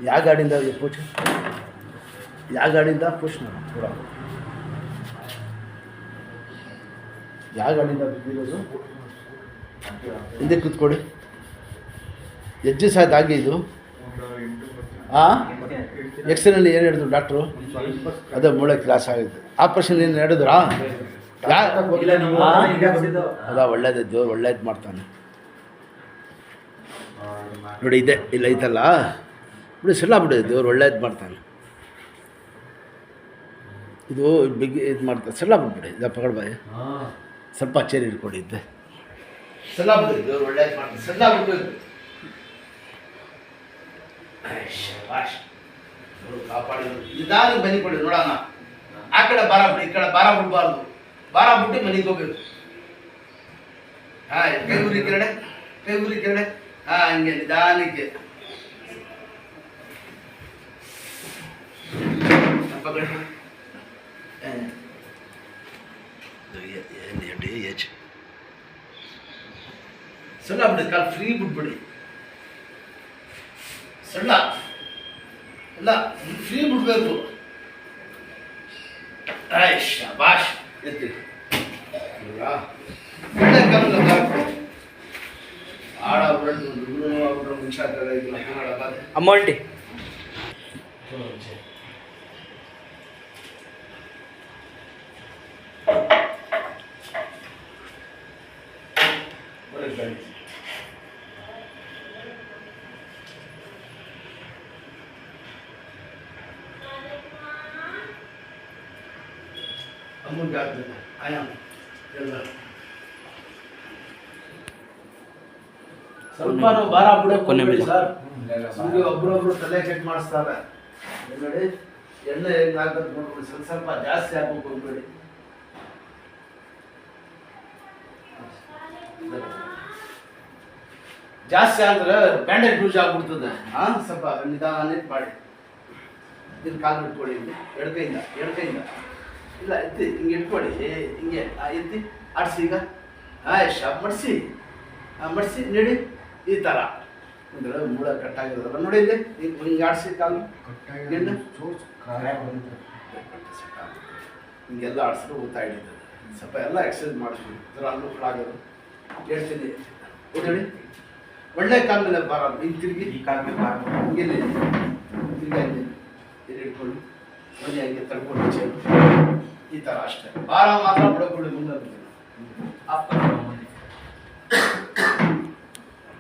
ಯಾವ ಗಾಡಿಯಿಂದ ಪೂಜ ಯಾವ ಗಾಡಿಯಿಂದ ಪುಷ್ಣ ಪೂರ ಯಾವ ಗಾಡಿಯಿಂದ ಬಿದ್ದಿರೋದು ಹಿಂದೆ ಕೂತ್ಕೊಡಿ. ಹೆಜ್ಜೆ ಸಾಯ್ತು ಆಗಿ ಇದು ಎಕ್ಸ್ರೇನಲ್ಲಿ ಏನು ಹೇಳಿದ್ರು ಡಾಕ್ಟ್ರು? ಅದೇ ಮೂಳೆ ಕ್ಲಾಸ್ ಆಗಿತ್ತು. ಆಪ್ರೇಷನ್ ಏನು ಹೇಳಿದ್ರಾ? ಅದ ಒಳ್ಳೇದು, ದೇವ್ರು ಒಳ್ಳೇದು ಮಾಡ್ತಾನೆ ನೋಡಿ. ಇದೆ ಇಲ್ಲ ಐತಲ್ಲ ಬಿಡಿ, ಸಲ್ಲ ಬಿಡಿ, ದೇವ್ರು ಒಳ್ಳೇದು ಮಾಡ್ತಾನೆ. ಇದು ಬಿಗ್ ಇದು ಮಾಡ್ತಾರೆ, ಸಲ್ಲ ಬಿಟ್ಬಿಡಿ. ಇದು ಪಕಡ್ಬಾಯಿ ಸ್ವಲ್ಪ ಚೇರಿ ಇಟ್ಕೊಡಿ. ಇದ್ದೆ ಸಲ್ಲ ಬಿಡಿ, ದೇವ್ರು ಒಳ್ಳೇದು ಮಾಡ್ತಾನೆ. ಸಲ್ಲ ಬಿಡ್ಬೇಕು, ಕಾಪಾಡಿ ನಿಧಾನ ಬನ್ನಿ ಕೊಡಿ ನೋಡೋಣ. ಆ ಕಡೆ ಬಾರ ಬಿಡಿ, ಈ ಕಡೆ ಬಾರ ಬಿಡಬಾರ್ದು. ಬಾರ ಬಿಟ್ಟು ಮನೆಗೆ ಹೋಗ್ಬೇಕು. ಹಾಂ, ಕೈ ಉರಿ ಕೆರಡೆ, ಕೈ ಉರಿ ಕೆರಡೆ. ಹಾಂ, ಹಂಗೆ ನಿಧಾನಕ್ಕೆ ಸಣ್ಣ ಬಿಡಿ, ಕಾಲು ಫ್ರೀ ಬಿಟ್ಬಿಡಿ. ಸಣ್ಣ ಇಲ್ಲ, ಫ್ರೀ ಬಿಡ್ಬೇಕು. ಶಾಬಾಷ್ ಎತ್ತಿ ಆಡ ಅಮೌಂಟಿ ಅಮೌಂಟ್ ಆಗ್ತದೆ. ಆಯಾಮ ಎಲ್ಲ ಸ್ವಲ್ಪ ಭಾರ ಬಿಡೋಕೆ ಸರ್. ಸುಮ್ಮನೆ ಒಬ್ರೊಬ್ರು ತಲೆ ಕೆಟ್ಟು ಮಾಡಿಸ್ತಾರೆ ನೋಡಿ. ಎಣ್ಣೆ ಹೆಂಗೆ ಹಾಕೋದು ನೋಡ್ಬಿಡಿ, ಸ್ವಲ್ಪ ಸ್ವಲ್ಪ ಜಾಸ್ತಿ ಹಾಕೋಕೆ ಹೋಗ್ಬೇಡಿ. ಜಾಸ್ತಿ ಆದರೆ ಬ್ಯಾಂಡೇಜ್ ಲೂಸ್ ಆಗ್ಬಿಡ್ತದೆ. ಹಾಂ, ಸ್ವಲ್ಪ ನಿಧಾನ ಮಾಡಿ. ಇದನ್ನು ಕಾಲು ಇಟ್ಕೊಳ್ಳಿ, ಎಡಕೈಯಿಂದ ಎಡಕೈಯಿಂದ ಇಲ್ಲ ಎತ್ತಿ ಹಿಂಗೆ ಇಟ್ಕೊಳ್ಳಿ. ಹಿಂಗೆ ಎತ್ತಿ ಆಡಿಸಿ. ಈಗ ಶಾಪ್ ಮಡಿಸಿ ಮಡಿಸಿ ನೀಡಿ. ಈ ಥರ ಅಂದರೆ ಮೂಳ ಕಟ್ಟಾಗಿರೋದಲ್ಲ ನೋಡಿ. ಇಲ್ಲಿ ಹಿಂಗೆ ಆಡಿಸಿ ಕಾಲು ಹಿಂಗೆಲ್ಲ ಆಡಿಸಿದ್ರೆ ಊತ ಹಿಡಿತದೆ. ಸ್ವಲ್ಪ ಎಲ್ಲ ಎಕ್ಸಸೈಸ್ ಮಾಡಿಸ್ತೀವಿ, ಥರ ಅನುಕೂಲ ಆಗೋದು ಹೇಳ್ತೀನಿ. ಹೇಳಿ ಒಳ್ಳೆ ಕಾಲ ಮೇಲೆ ಬಾರ ಹಿಂಗೆ ತಿರುಗಿ, ಈ ಕಾಲ ಮೇಲೆ ಬಾರ ಹಿಂಗೆ ತಿರ್ಗಿ ಹಂಗೆ ಇಲ್ಲಿ ಇಟ್ಕೊಂಡು ಮನೆ ಹಂಗೆ ತಡ್ಕೊಂಡು ಈ ಥರ ಅಷ್ಟೇ. ಭಾರ ಮಾತ್ರ ಬಿಡೋಕೊಳ್ಳಿ ಮುಂದೆ.